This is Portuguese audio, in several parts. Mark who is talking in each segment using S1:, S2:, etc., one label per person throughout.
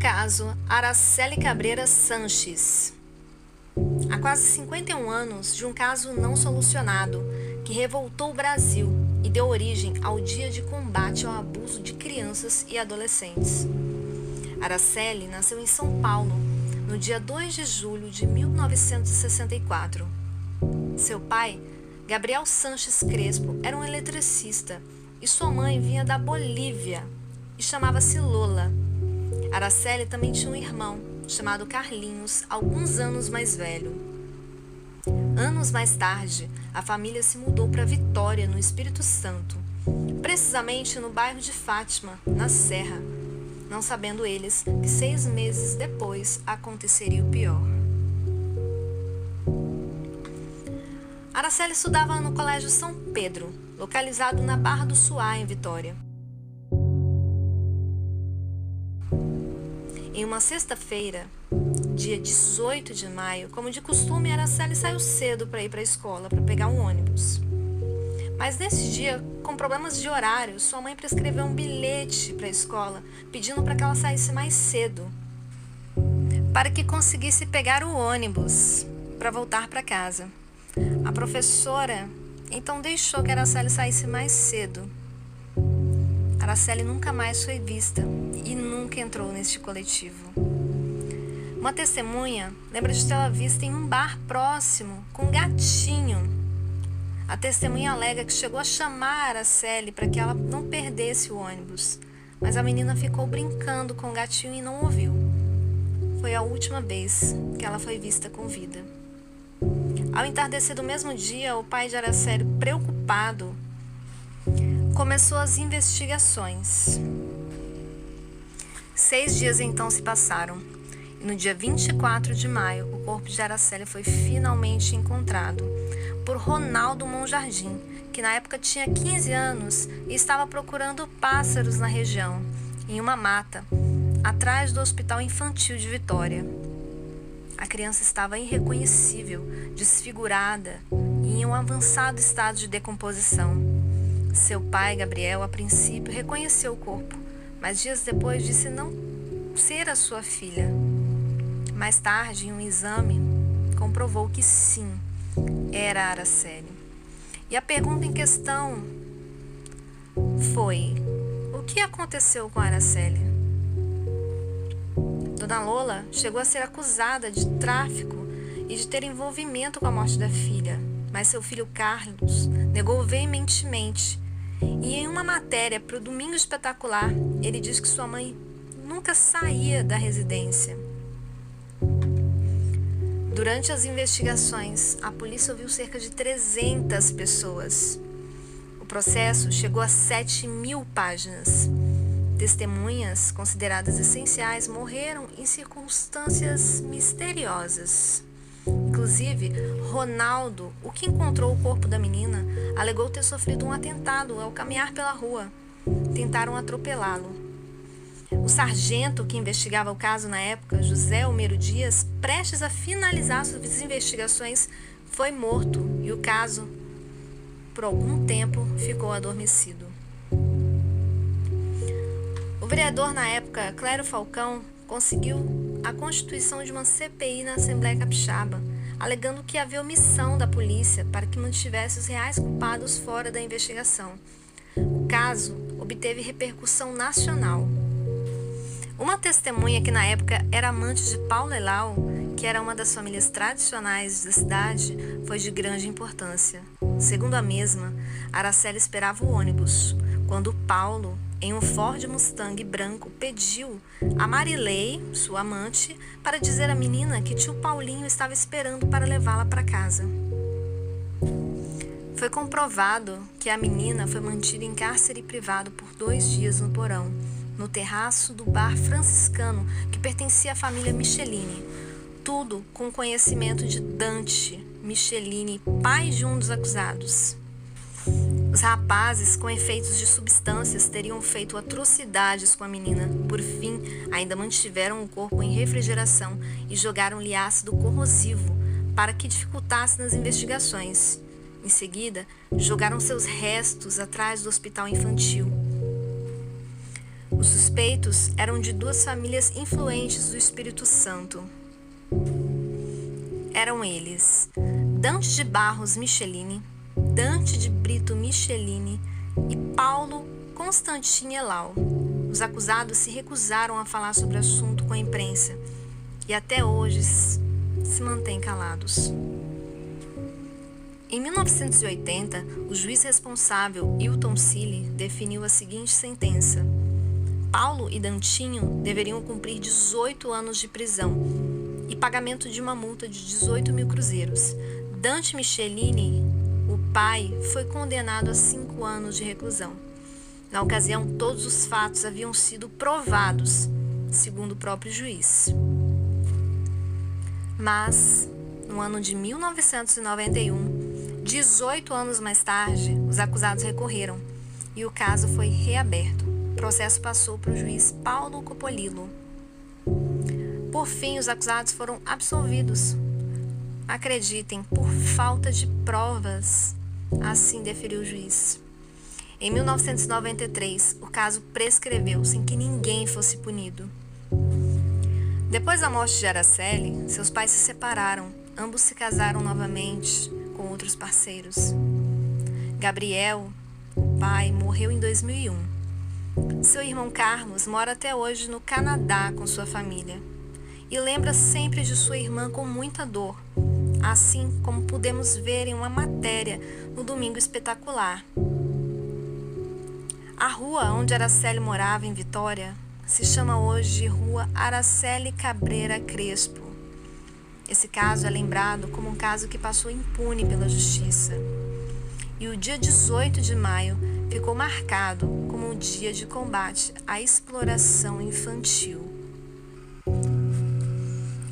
S1: caso Araceli Cabreira Sanches. Há quase 51 anos de um caso não solucionado que revoltou o Brasil e deu origem ao Dia de Combate ao Abuso de Crianças e Adolescentes. Araceli nasceu em São Paulo no dia 2 de julho de 1964. Seu pai, Gabriel Sanches Crespo, era um eletricista e sua mãe vinha da Bolívia e chamava-se Lola. Araceli também tinha um irmão, chamado Carlinhos, alguns anos mais velho. Anos mais tarde, a família se mudou para Vitória, no Espírito Santo, precisamente no bairro de Fátima, na Serra, não sabendo eles que 6 meses depois aconteceria o pior. Araceli estudava no Colégio São Pedro, localizado na Barra do Suá, em Vitória. Em uma sexta-feira, dia 18 de maio, como de costume, Araceli saiu cedo para ir para a escola, para pegar um ônibus. Mas nesse dia, com problemas de horário, sua mãe prescreveu um bilhete para a escola, pedindo para que ela saísse mais cedo, para que conseguisse pegar o ônibus para voltar para casa. A professora então deixou que Araceli saísse mais cedo. Araceli nunca mais foi vista e nunca entrou neste coletivo. Uma testemunha lembra de tê-la vista em um bar próximo com um gatinho. A testemunha alega que chegou a chamar Araceli para que ela não perdesse o ônibus, mas a menina ficou brincando com o gatinho e não ouviu. Foi a última vez que ela foi vista com vida. Ao entardecer do mesmo dia, o pai de Araceli, preocupado, começou as investigações. 6 dias então se passaram e no dia 24 de maio o corpo de Araceli foi finalmente encontrado por Ronaldo Monjardim, que na época tinha 15 anos e estava procurando pássaros na região, em uma mata, atrás do Hospital Infantil de Vitória. A criança estava irreconhecível, desfigurada e em um avançado estado de decomposição. Seu pai, Gabriel, a princípio reconheceu o corpo, mas dias depois disse não ser a sua filha. Mais tarde, em um exame, comprovou que sim, era a Araceli. E a pergunta em questão foi: o que aconteceu com a Araceli? Dona Lola chegou a ser acusada de tráfico e de ter envolvimento com a morte da filha, mas seu filho Carlos negou veementemente. E em uma matéria para o Domingo Espetacular, ele diz que sua mãe nunca saía da residência. Durante as investigações, a polícia ouviu cerca de 300 pessoas. O processo chegou a 7.000 páginas. Testemunhas consideradas essenciais morreram em circunstâncias misteriosas. Inclusive, Ronaldo, o que encontrou o corpo da menina, alegou ter sofrido um atentado ao caminhar pela rua. Tentaram atropelá-lo. O sargento que investigava o caso na época, José Homero Dias, prestes a finalizar suas investigações, foi morto e o caso, por algum tempo, ficou adormecido. O vereador na época, Clério Falcão, conseguiu a constituição de uma CPI na Assembleia Capixaba, alegando que havia omissão da polícia para que mantivesse os reais culpados fora da investigação. O caso obteve repercussão nacional. Uma testemunha que na época era amante de Paulo Elau, que era uma das famílias tradicionais da cidade, foi de grande importância. Segundo a mesma, Araceli esperava o ônibus, quando Paulo, em um Ford Mustang branco, pediu a Marilei, sua amante, para dizer à menina que tio Paulinho estava esperando para levá-la para casa. Foi comprovado que a menina foi mantida em cárcere privado por 2 dias no porão, no terraço do bar franciscano que pertencia à família Michelini. Tudo com conhecimento de Dante Michelini, pai de um dos acusados. Os rapazes, com efeitos de substâncias, teriam feito atrocidades com a menina. Por fim, ainda mantiveram o corpo em refrigeração e jogaram-lhe ácido corrosivo para que dificultasse nas investigações. Em seguida, jogaram seus restos atrás do hospital infantil. Os suspeitos eram de duas famílias influentes do Espírito Santo. Eram eles Dante de Barros Michelini, Dante de Brito Michelini e Paulo Constantin Elau. Os acusados se recusaram a falar sobre o assunto com a imprensa e até hoje se mantêm calados. Em 1980, o juiz responsável, Hilton Cille, definiu a seguinte sentença: Paulo e Dantinho deveriam cumprir 18 anos de prisão e pagamento de uma multa de 18 mil cruzeiros. Dante Michelini, o pai, foi condenado a 5 anos de reclusão. Na ocasião, todos os fatos haviam sido provados, segundo o próprio juiz. Mas, no ano de 1991, 18 anos mais tarde, os acusados recorreram e o caso foi reaberto. O processo passou para o juiz Paulo Copolillo. Por fim, os acusados foram absolvidos. Acreditem, por falta de provas, assim deferiu o juiz. Em 1993, o caso prescreveu sem que ninguém fosse punido. Depois da morte de Araceli, seus pais se separaram. Ambos se casaram novamente com outros parceiros. Gabriel, o pai, morreu em 2001. Seu irmão Carlos mora até hoje no Canadá com sua família e lembra sempre de sua irmã com muita dor, assim como pudemos ver em uma matéria no Domingo Espetacular. A rua onde Araceli morava, em Vitória, se chama hoje de Rua Araceli Cabreira Crespo. Esse caso é lembrado como um caso que passou impune pela justiça. E o dia 18 de maio ficou marcado como um dia de combate à exploração infantil.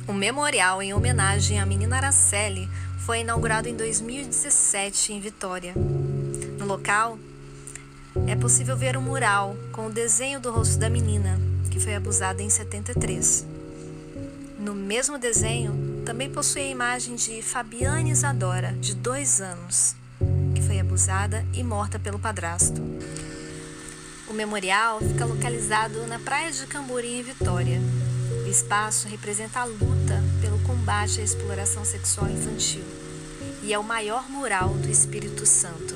S1: O memorial em homenagem à menina Araceli foi inaugurado em 2017 em Vitória. No local, é possível ver um mural com o desenho do rosto da menina, que foi abusada em 73. No mesmo desenho, também possui a imagem de Fabiane Isadora, de 2 anos, que foi abusada e morta pelo padrasto. O memorial fica localizado na Praia de Camburi, em Vitória. O espaço representa a luta pelo combate à exploração sexual infantil e é o maior mural do Espírito Santo.